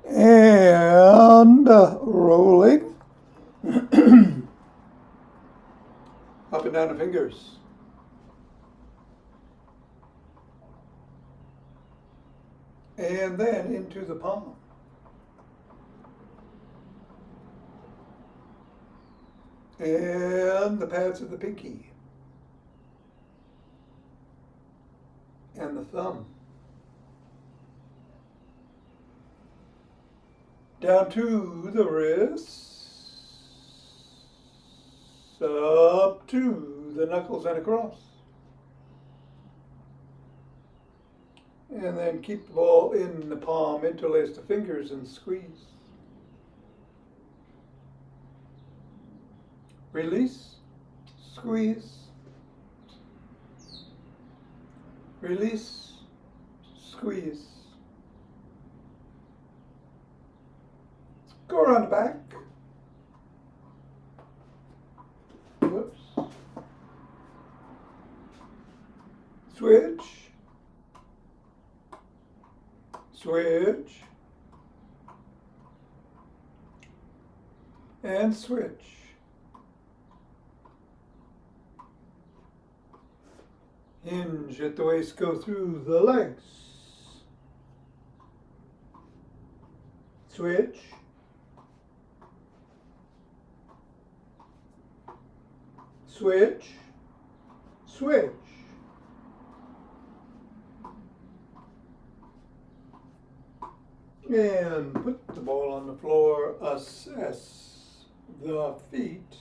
And rolling. Up and down the fingers. And then into the palm. And the pads of the pinky. And the thumb. Down to the wrists. Up to the knuckles and across. And then keep the ball in the palm, interlace the fingers and squeeze. Release, squeeze, release, squeeze. Go around the back. Whoops. Switch. Switch. And switch. Hinge at the waist, go through the legs. Switch. Switch. Switch. And put the ball on the floor, assess the feet.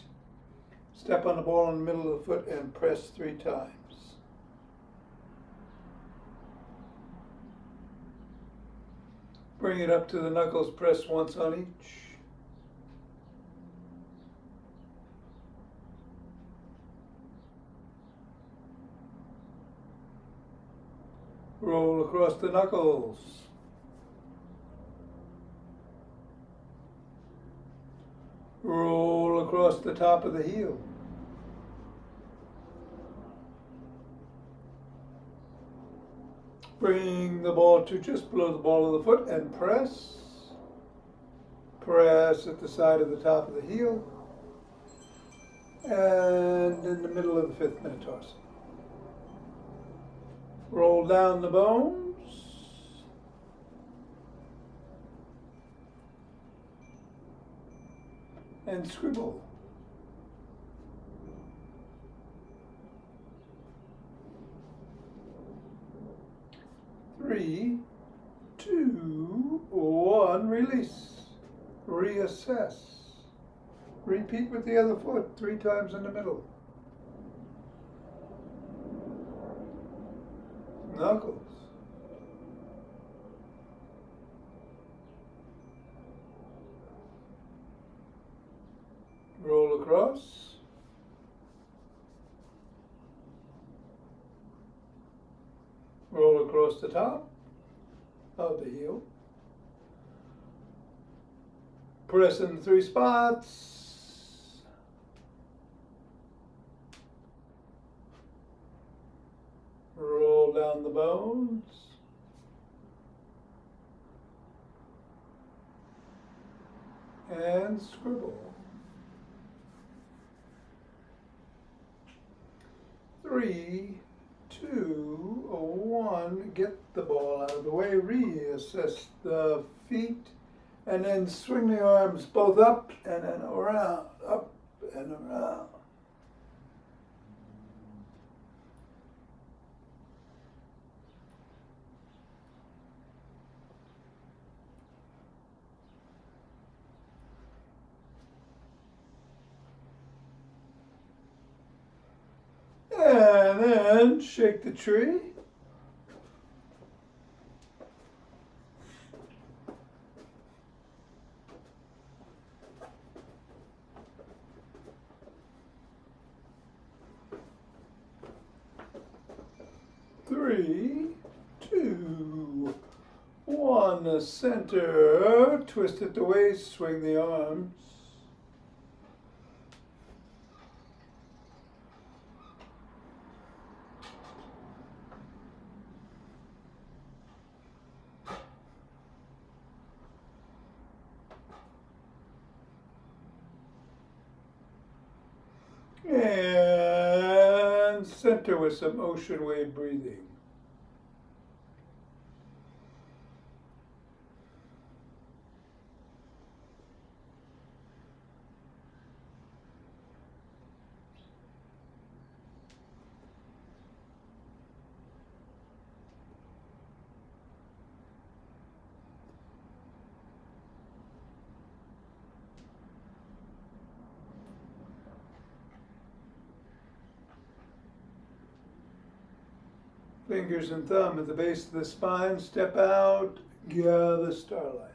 Step on the ball in the middle of the foot and press 3 times. Bring it up to the knuckles, press once on each. Roll across the knuckles. Roll across the top of the heel. Bring the ball to just below the ball of the foot and press. Press at the side of the top of the heel. And in the middle of the 5th metatarsal. Roll down the bones. And scribble. Three, 2, 1, release. Reassess. Repeat with the other foot 3 times in the middle. Knuckles. Roll across. Roll across the top of the heel. Press in 3 spots. Roll down the bones. And scribble. 3, 2, 1, get the ball out of the way, reassess the feet, and then swing the arms both up and then around, up and around. And then shake the tree. Three, 2, 1, the center, twist at the waist, swing the arms. center with some ocean wave breathing. Fingers and thumb at the base of the spine, step out, gather starlight.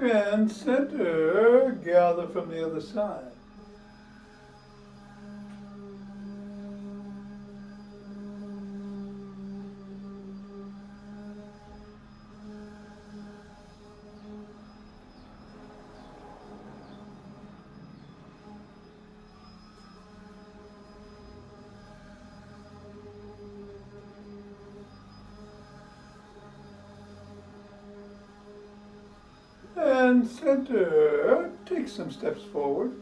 And center, gather from the other side. And center, take some steps forward.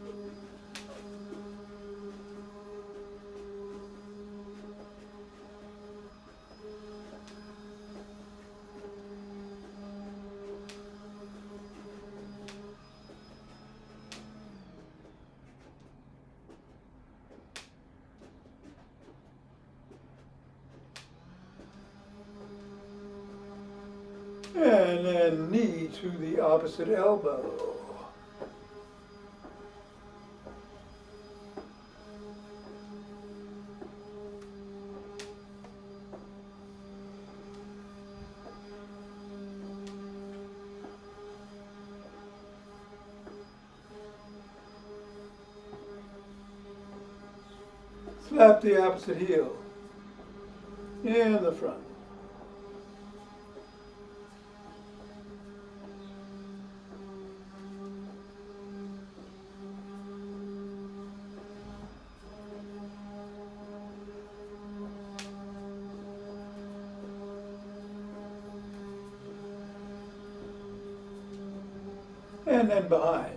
And then knee to the opposite elbow. Slap the opposite heel in the front. And then behind.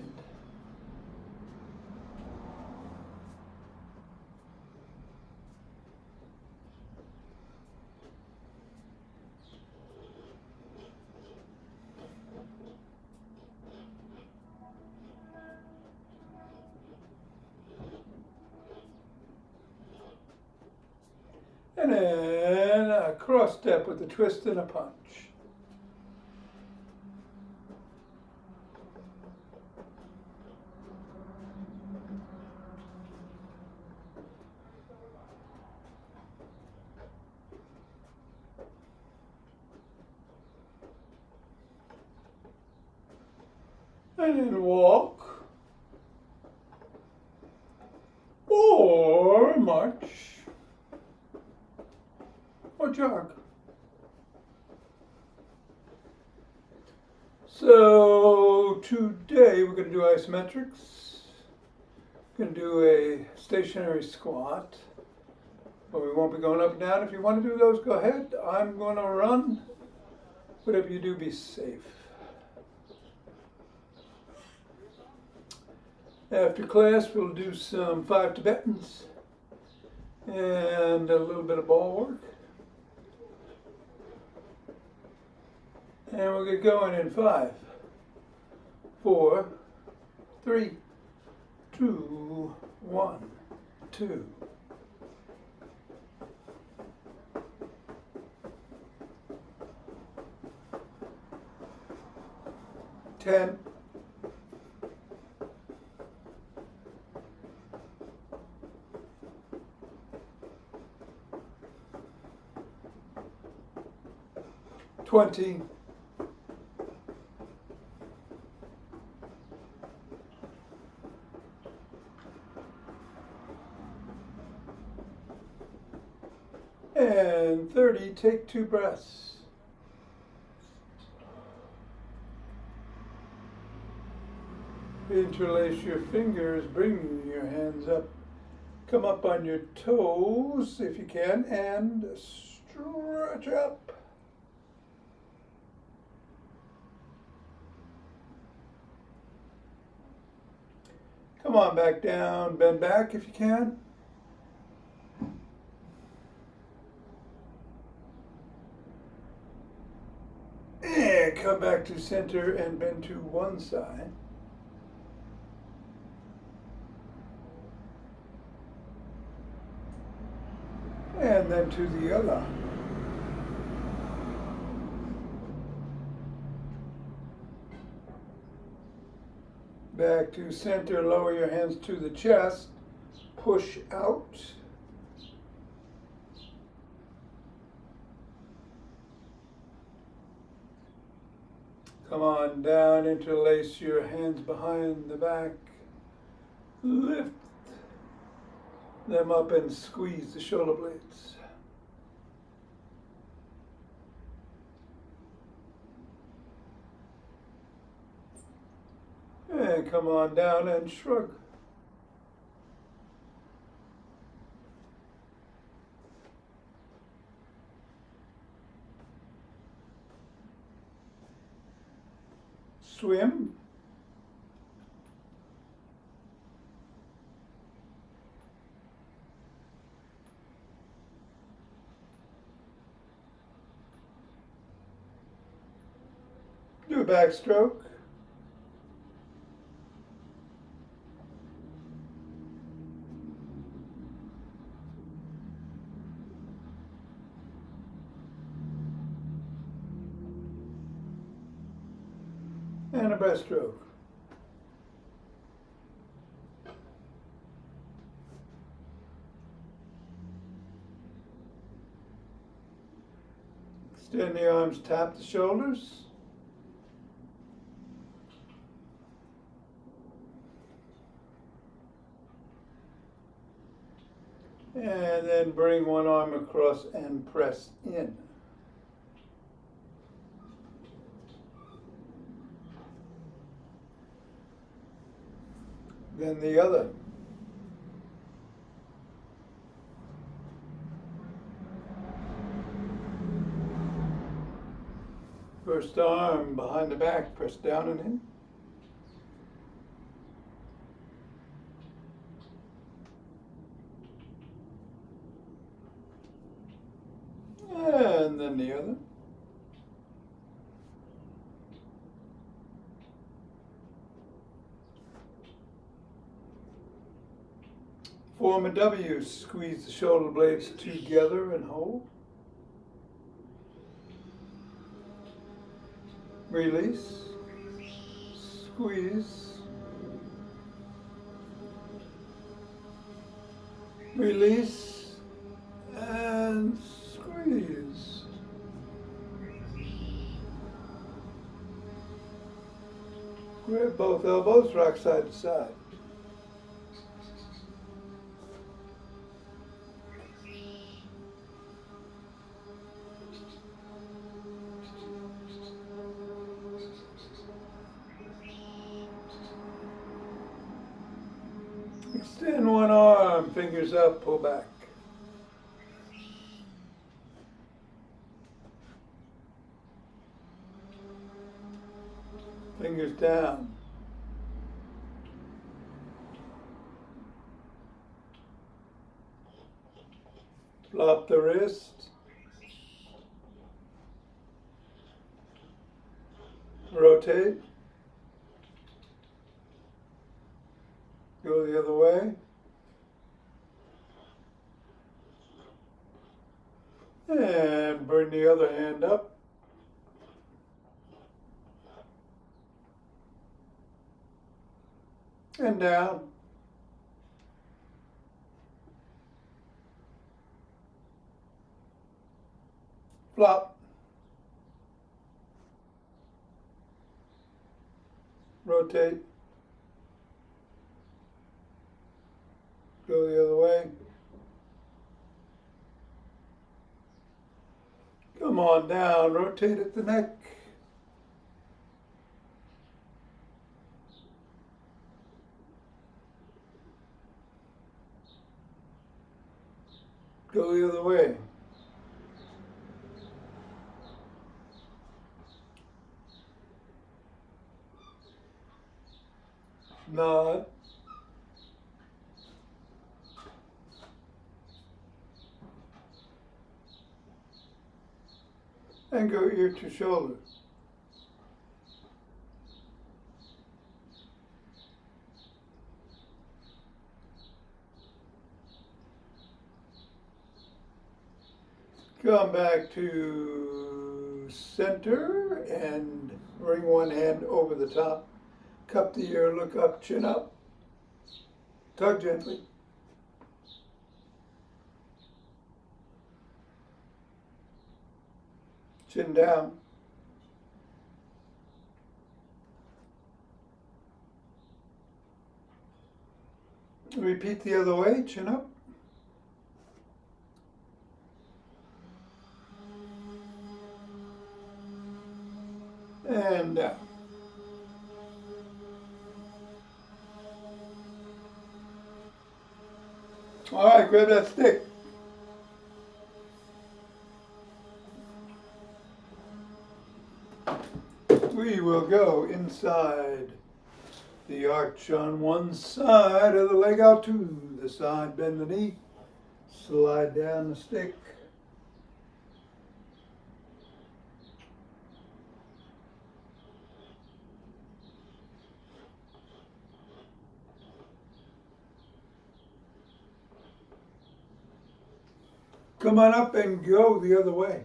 And then a cross step with a twist and a punch. And then walk or march or jog. So today we're going to do isometrics. We're going to do a stationary squat, but we won't be going up and down. If you want to do those, go ahead. I'm going to run. Whatever you do, be safe. After class, we'll do some 5 Tibetans and a little bit of ball work. And we'll get going in 5, 4, 3, 2, 1, 2. 10. 20. 30, take 2 breaths. Interlace your fingers, bring your hands up. Come up on your toes if you can, and stretch up. Come on back down, bend back if you can. And come back to center and bend to one side. And then to the other. Back to center, lower your hands to the chest, push out. Come on down, interlace your hands behind the back, lift them up and squeeze the shoulder blades. And come on down and shrug. Swim. Do a backstroke. And a breaststroke. Extend the arms, tap the shoulders. And then bring one arm across and press in. Then the other. First arm behind the back, press down and in. And then the other. Form a W, squeeze the shoulder blades together and hold. Release, squeeze, release, and squeeze. Grab both elbows, rock side to side. Extend one arm, fingers up, pull back. Fingers down. Flop the wrist. Rotate. Go the other way. And bring the other hand up. And down. Flop. Rotate. Go the other way. Come on down, rotate at the neck. Go the other way. Nod. And go ear to shoulder. Come back to center and bring one hand over the top. Cup the ear, look up, chin up. Tug gently. Chin down. Repeat the other way, chin up. And down. All right, grab that stick. We will go inside the arch on one side of the leg out to the side, bend the knee, slide down the stick. Come on up and go the other way.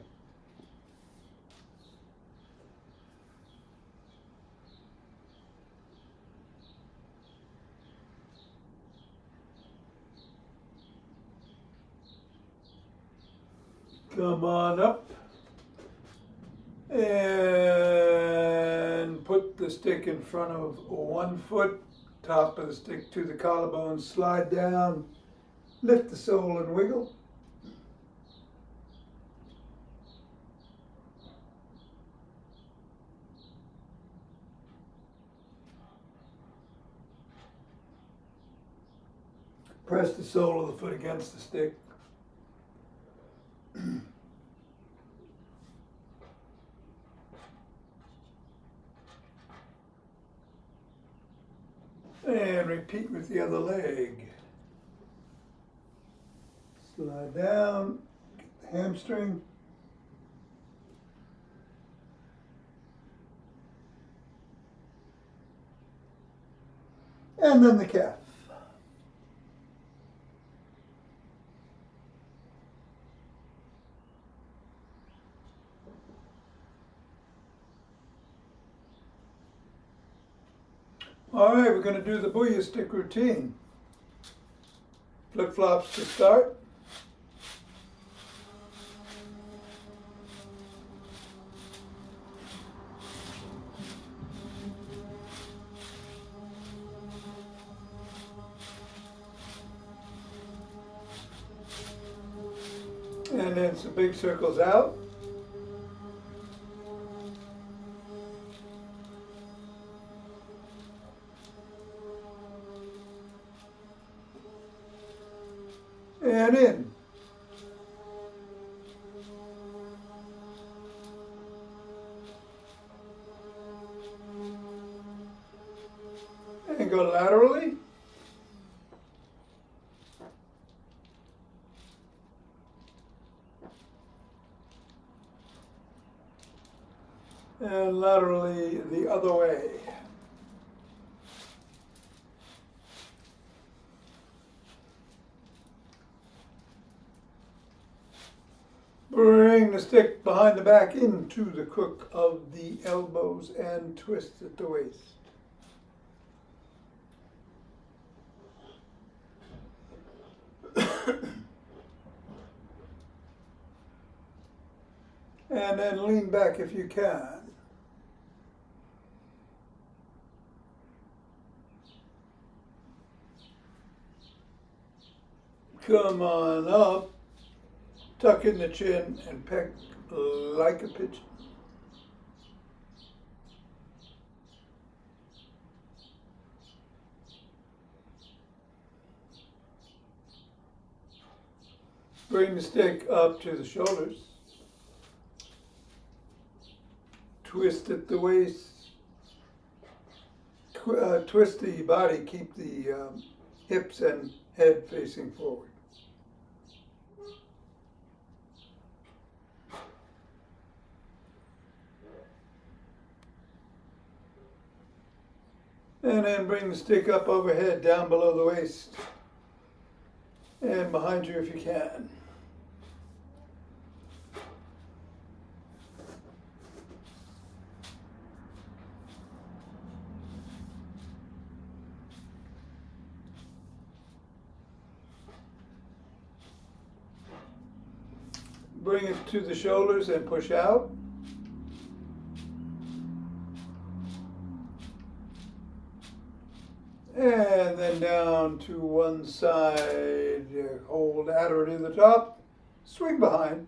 Come on up and put the stick in front of one foot, top of the stick to the collarbone, slide down, lift the sole and wiggle. Press the sole of the foot against the stick. And repeat with the other leg. Slide down, get the hamstring. And then the calf. All right, we're going to do the booyah stick routine. Flip-flops to start. And then some big circles out. And in. And go laterally. And laterally the other way. Bring the stick behind the back into the crook of the elbows and twist at the waist. And then lean back if you can. Come on up. Tuck in the chin and peck like a pigeon. Bring the stick up to the shoulders. Twist at the waist. Twist the body, keep the hips and head facing forward. And then bring the stick up overhead, down below the waist, and behind you if you can. Bring it to the shoulders and push out. And then down to one side, hold adder to the top, swing behind.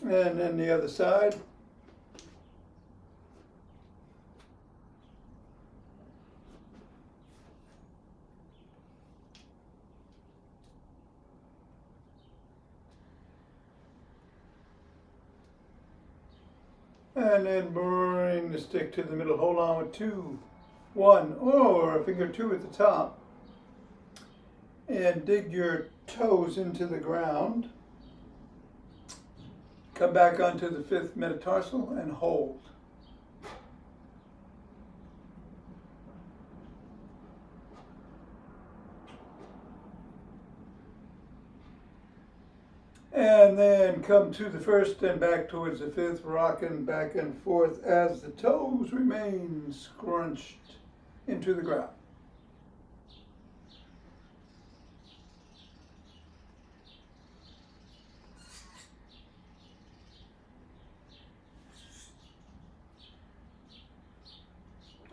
And then the other side. And then bring the stick to the middle. Hold on with one, or a finger two at the top. And dig your toes into the ground. Come back onto the fifth metatarsal and hold. And then come to the first and back towards the fifth, rocking back and forth as the toes remain scrunched into the ground.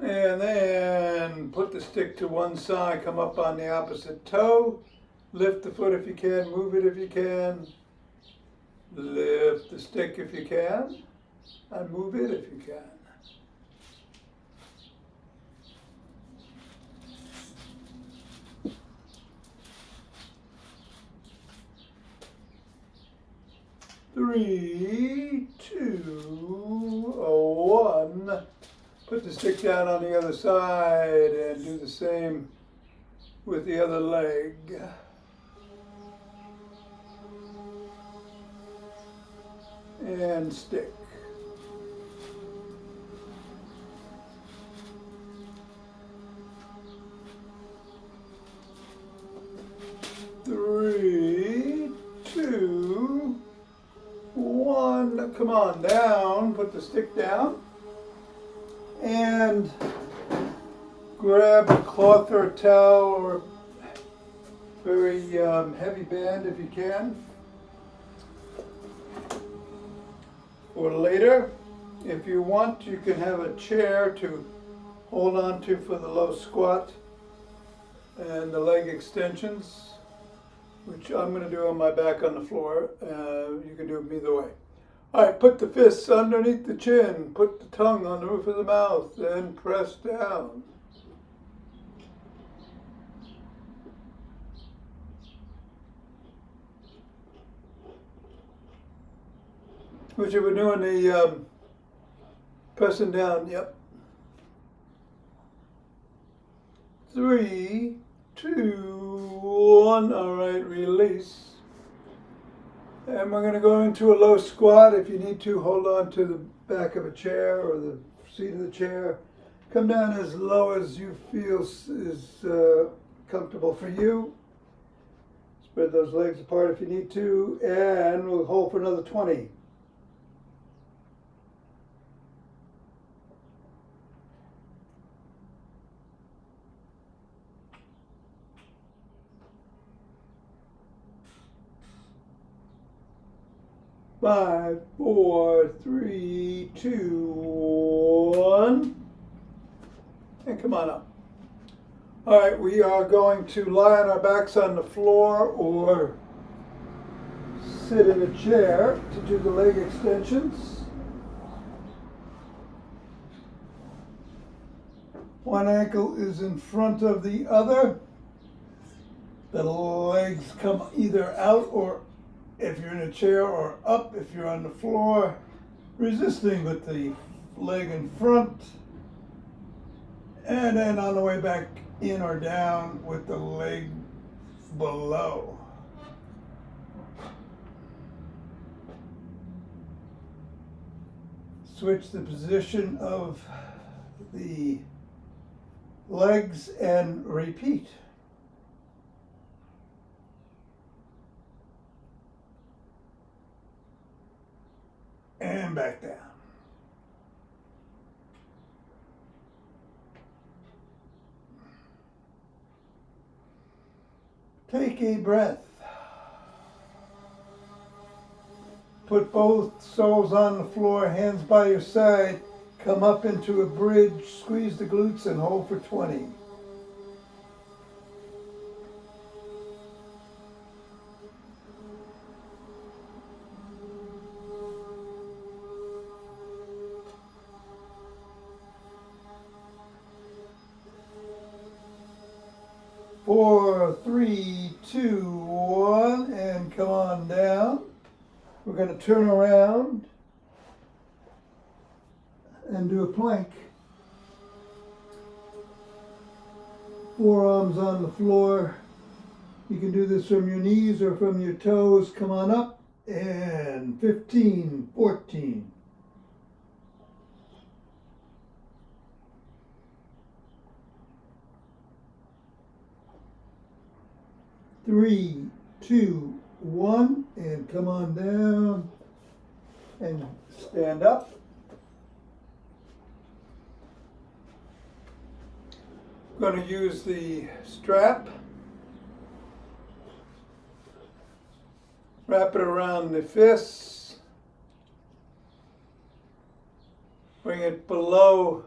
And then put the stick to one side, come up on the opposite toe, lift the foot if you can, move it if you can. Lift the stick if you can, and move it if you can. Three, two, one. Put the stick down on the other side and do the same with the other leg. And stick. Three, two, one. Come on down. Put the stick down. And grab a cloth or a towel or very heavy band if you can. For later, if you want, you can have a chair to hold on to for the low squat and the leg extensions, which I'm going to do on my back on the floor. You can do them either way. All right, put the fists underneath the chin, put the tongue on the roof of the mouth, and press down. Which you were doing the pressing down, yep. 3, 2, 1, all right, release. And we're going to go into a low squat. If you need to, hold on to the back of a chair or the seat of the chair. Come down as low as you feel is comfortable for you. Spread those legs apart if you need to, and we'll hold for another 20. Five, four, three, two, one, and come on up. All right, we are going to lie on our backs on the floor or sit in a chair to do the leg extensions. One ankle is in front of the other. The legs come either out, or if you're in a chair, or up if you're on the floor, resisting with the leg in front. And then on the way back in or down with the leg below. Switch the position of the legs and repeat. And back down. Take a breath. Put both soles on the floor, hands by your side. Come up into a bridge, squeeze the glutes and hold for 20. Four, three, two, one, and come on down. We're going to turn around and do a plank. Forearms on the floor. You can do this from your knees or from your toes. Come on up, and 15, 14. Three, two, one, and come on down and stand up. I'm going to use the strap. Wrap it around the fists. Bring it below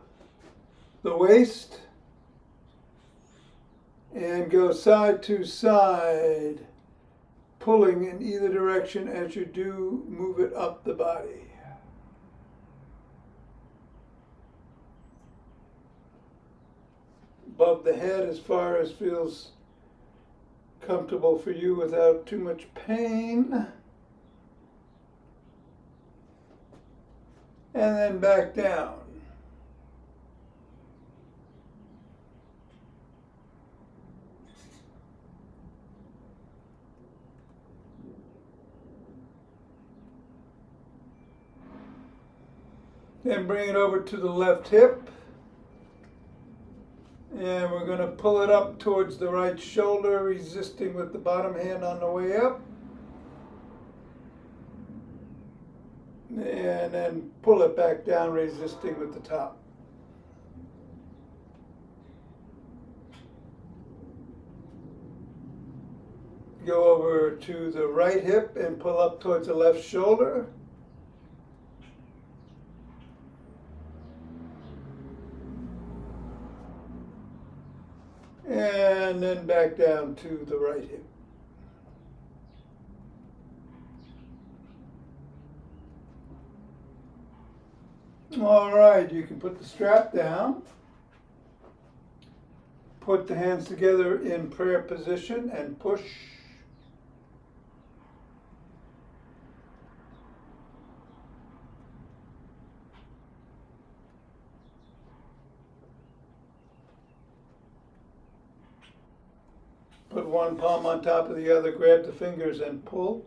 the waist. And go side to side, pulling in either direction as you do move it up the body. Above the head as far as feels comfortable for you without too much pain. And then back down. Then bring it over to the left hip. And we're going to pull it up towards the right shoulder, resisting with the bottom hand on the way up. And then pull it back down, resisting with the top. Go over to the right hip and pull up towards the left shoulder. And then back down to the right hip. All right, you can put the strap down. Put the hands together in prayer position and push. Put one palm on top of the other, grab the fingers and pull.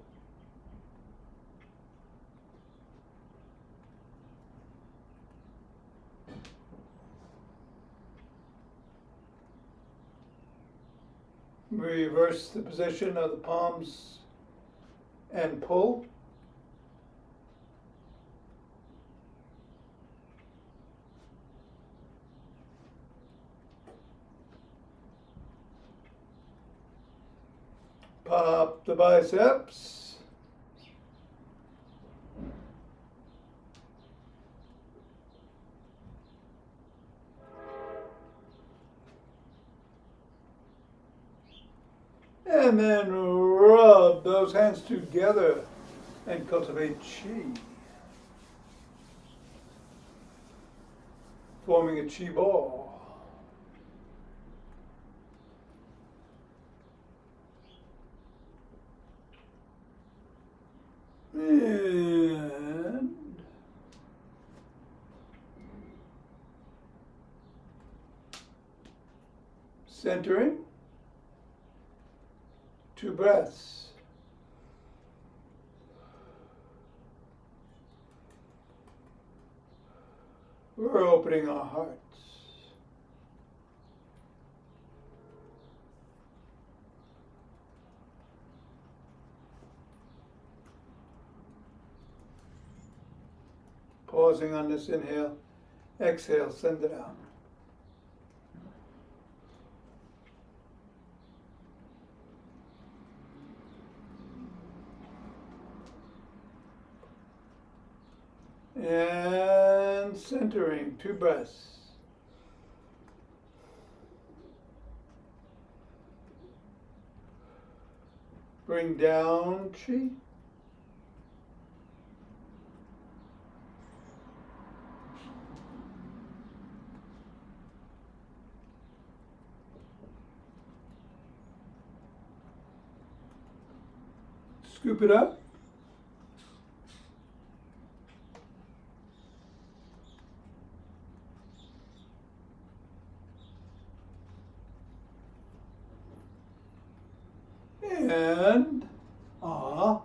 Reverse the position of the palms and pull. Pop the biceps. And And then rub those hands together and cultivate chi, forming a chi ball. And centering, 2 breaths. We're opening our hearts. Pausing on this inhale, exhale, send it out. And centering, 2 breaths. Bring down chi. Scoop it up. And ha.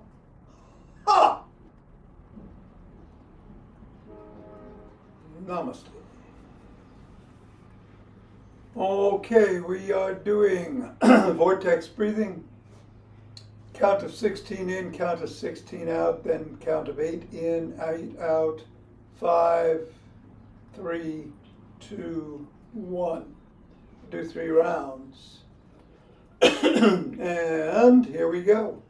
Namaste. Okay, we are doing vortex breathing. Count of 16 in, count of 16 out, then count of 8 in, 8 out, 5, 3, 2, 1. Do 3 rounds. And here we go.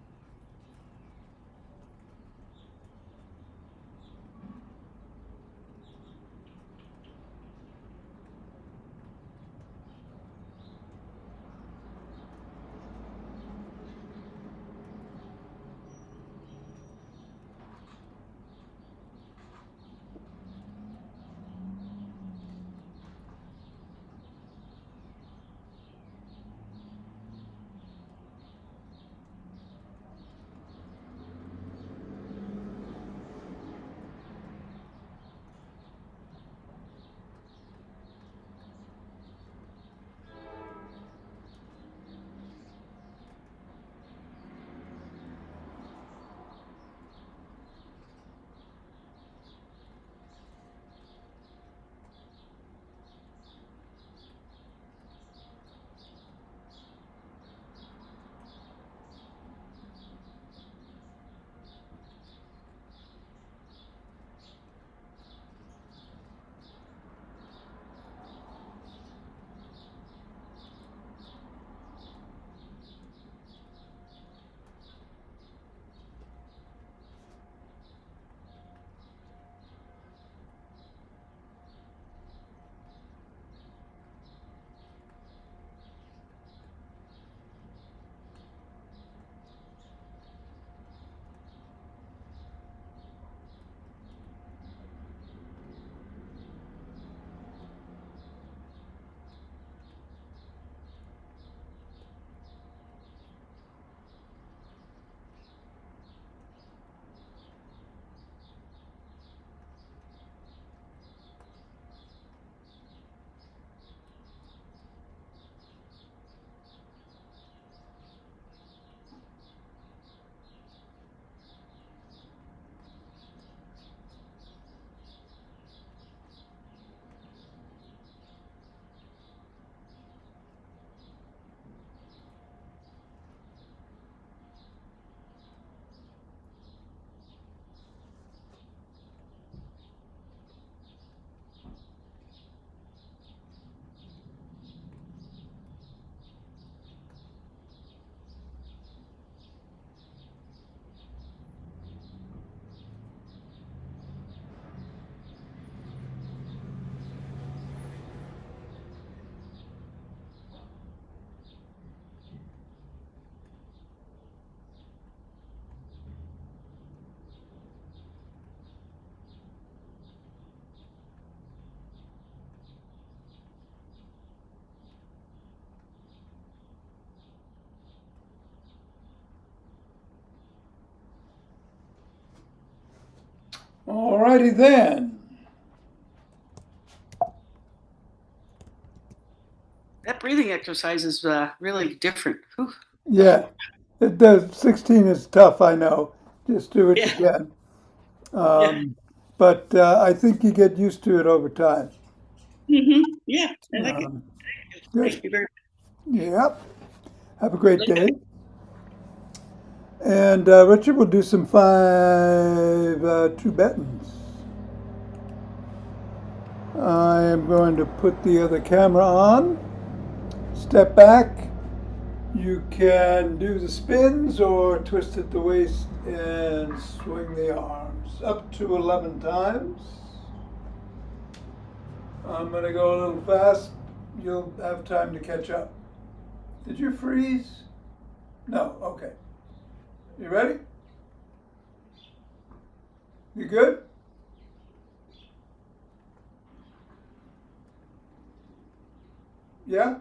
Alrighty then. That breathing exercise is really different. Whew. Yeah, it does. 16 is tough, I know. Just do what you Yeah, can. yeah. But I think you get used to it over time. Yeah, I like it. Um, good. Thank you very Yep. Have a great much. day. And Richard will do some 5 Tibetans. I am going to put the other camera on. Step back. You can do the spins or twist at the waist and swing the arms up to 11 times. I'm going to go a little fast. You'll have time to catch up. Did you freeze? No. Okay. You ready? You good? Yeah?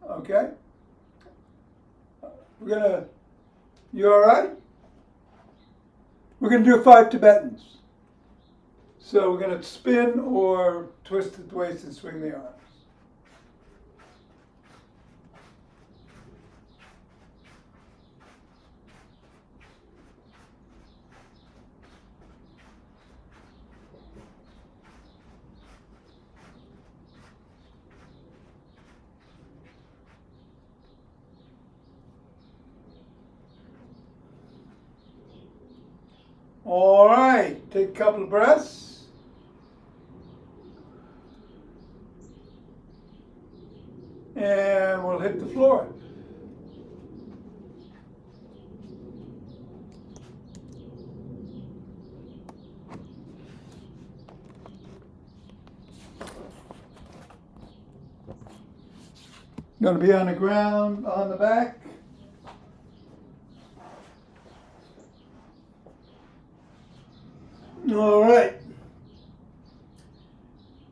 Okay. We're going to, you all right? We're going to do 5 Tibetans. So we're going to spin or twist at the waist and swing the arms. All right, take a couple of breaths. And we'll hit the floor. Going to be on the ground, on the back. All right.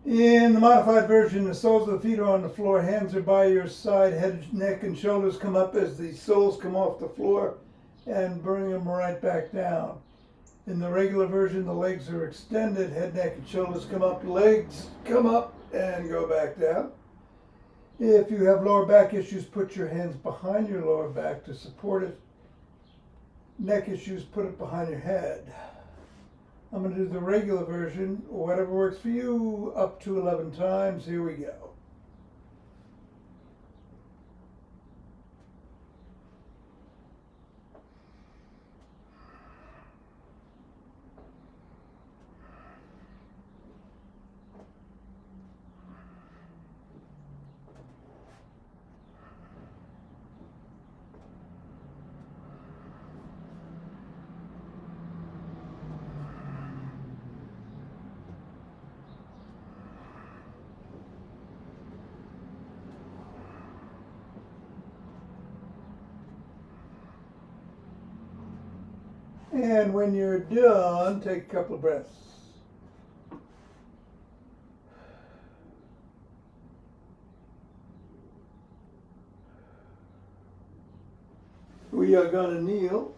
In the modified version, the soles of the feet are on the floor, hands are by your side, head, neck, and shoulders come up as the soles come off the floor and bring them right back down. In the regular version, the legs are extended, head, neck, and shoulders come up, legs come up and go back down. If you have lower back issues, put your hands behind your lower back to support it. Neck issues, put it behind your head. I'm going to do the regular version, whatever works for you, up to 11 times. Here we go. And when you're done, take a couple of breaths. We are going to kneel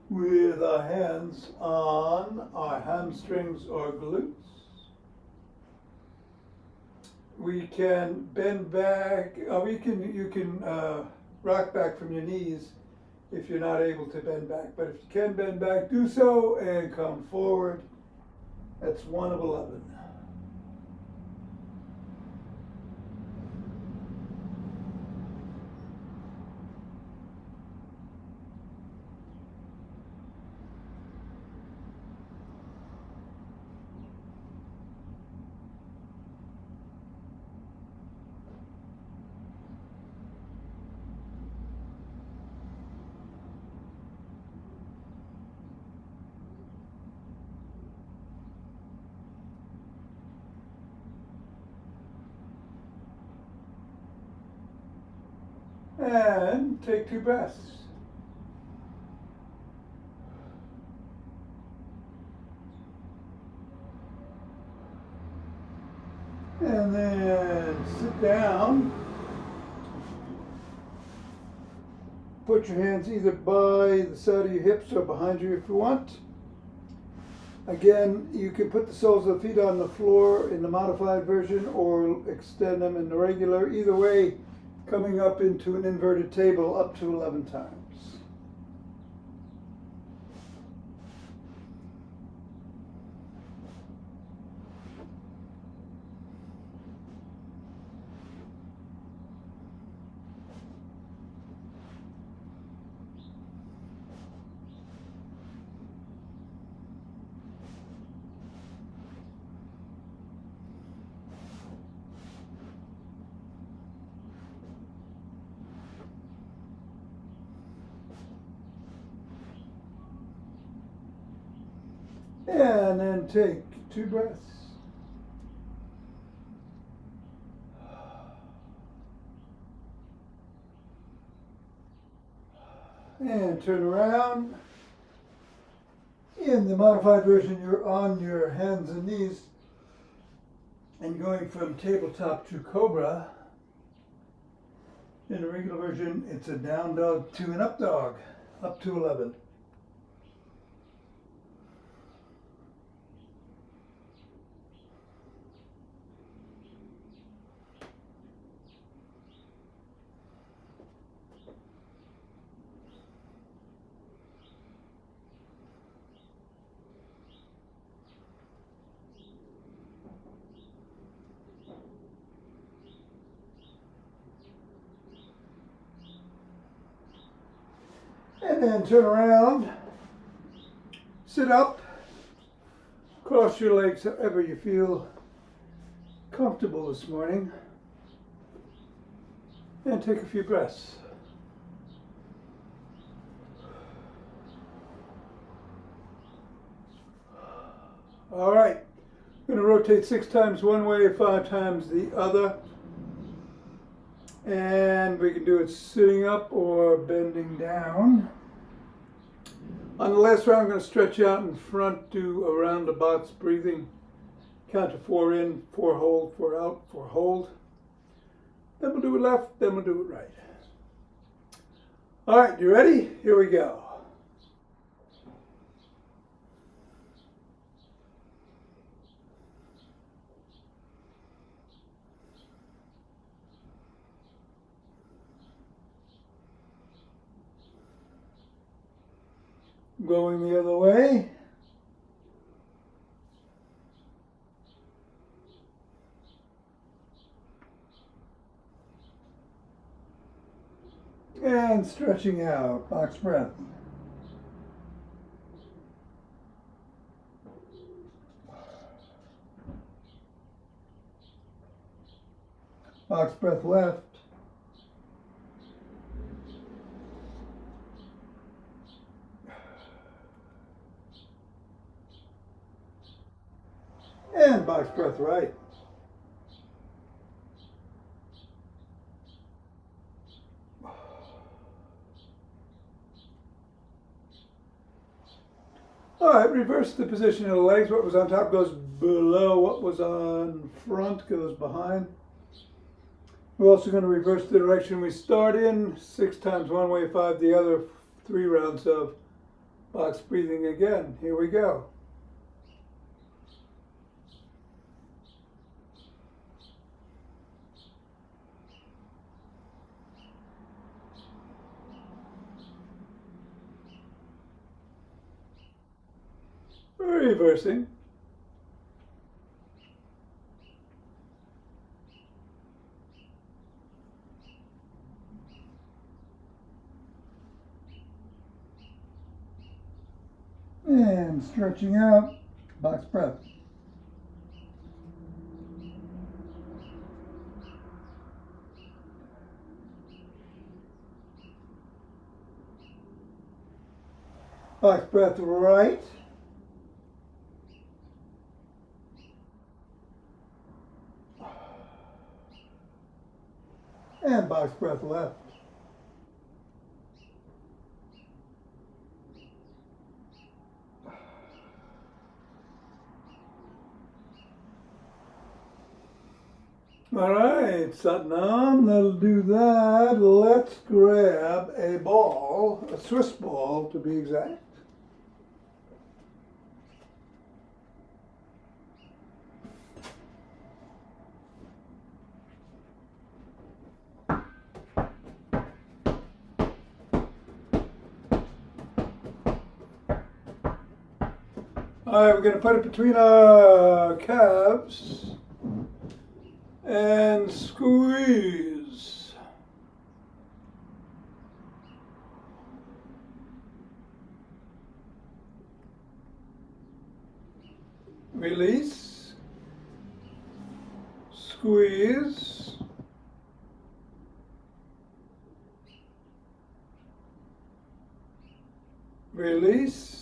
with our hands on our hamstrings or glutes. We can bend back, you can rock back from your knees if you're not able to bend back. But if you can bend back, do so and come forward. That's 1 of 11. And take 2 breaths. And then sit down. Put your hands either by the side of your hips or behind you if you want. Again, you can put the soles of the feet on the floor in the modified version or extend them in the regular. Either way, coming up into an inverted table up to 11 times. And then take 2 breaths. And turn around. In the modified version, you're on your hands and knees and going from tabletop to cobra. In the regular version, it's a down dog to an up dog, up to 11. And then turn around, sit up, cross your legs however you feel comfortable this morning, and take a few breaths. All right, I'm going to rotate 6 times one way, 5 times the other. And we can do it sitting up or bending down. On the last round, I'm going to stretch out in front, do a round of box breathing. Count to 4 in, 4 hold, 4 out, 4 hold. Then we'll do it left, then we'll do it right. All right, you ready? Here we go. Going the other way. And stretching out, box breath. Box breath left. And box breath right. All right, reverse the position of the legs. What was on top goes below. What was on front goes behind. We're also going to reverse the direction we start in. 6 times one way, 5 the other. 3 rounds of box breathing again. Here we go. Reversing. And stretching out, box breath. Box breath right. And box breath left. All right, Satnam, that'll do that. Let's grab a ball, a Swiss ball to be exact. All right, we're going to put it between our calves and squeeze. Release. Squeeze. Release.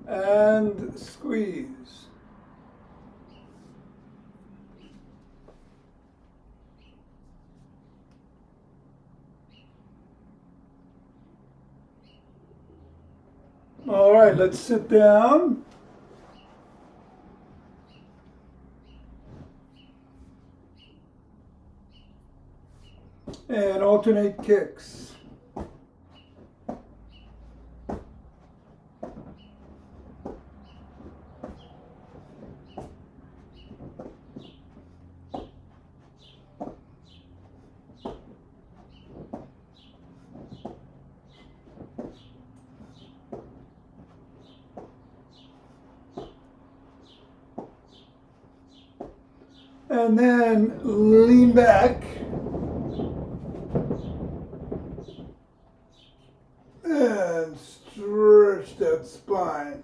And squeeze. All right, let's sit down. And alternate kicks. And then lean back and stretch that spine.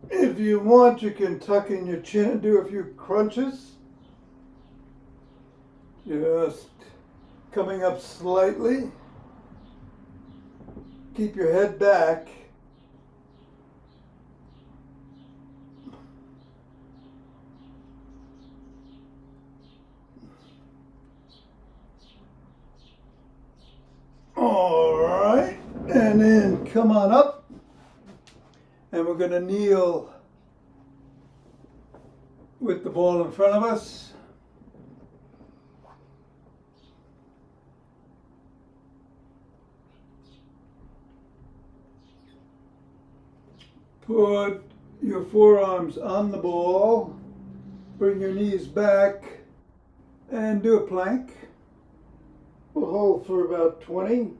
If you want, you can tuck in your chin and do a few crunches. Just coming up slightly. Keep your head back. All right, and then come on up, and we're going to kneel with the ball in front of us. Put your forearms on the ball, bring your knees back, and do a plank. We'll hold for about 20.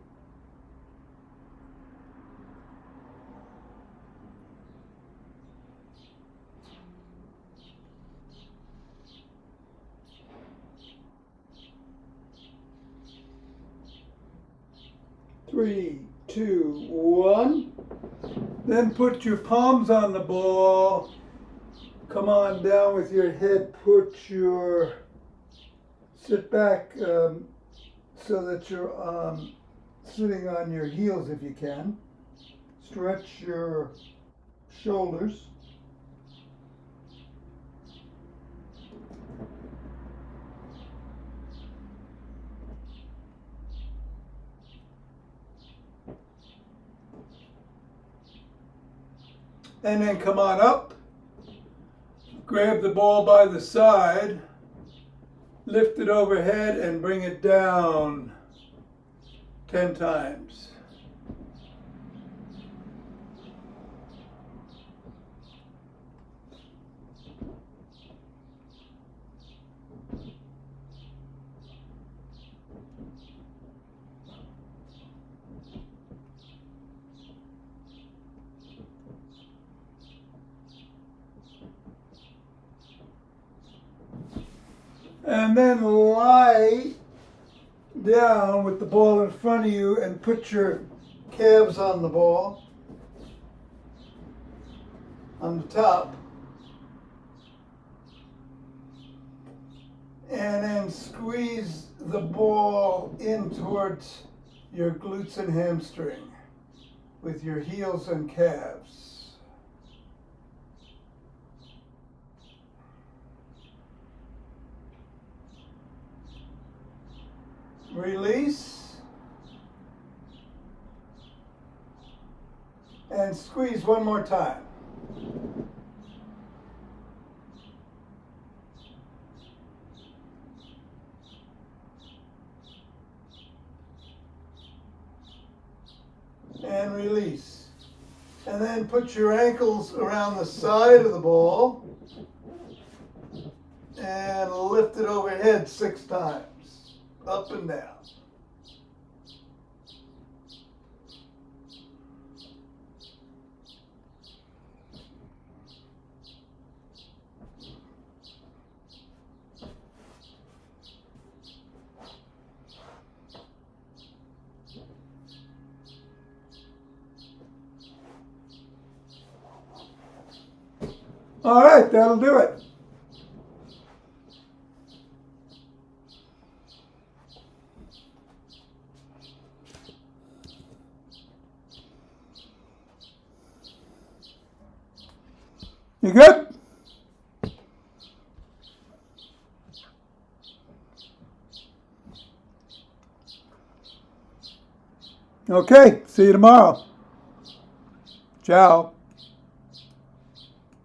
Three, two, one. Then put your palms on the ball. Come on down with your head. Sit back so that you're sitting on your heels if you can. Stretch your shoulders. And then come on up, grab the ball by the side, lift it overhead and bring it down 10 times. And then lie down with the ball in front of you and put your calves on the ball, on the top. And then squeeze the ball in towards your glutes and hamstring with your heels and calves. Release and squeeze one more time. And release. And then put your ankles around the side of the ball and lift it overhead. head 6 times, up and down. All right, that'll do it. You good? Okay, see you tomorrow. Ciao.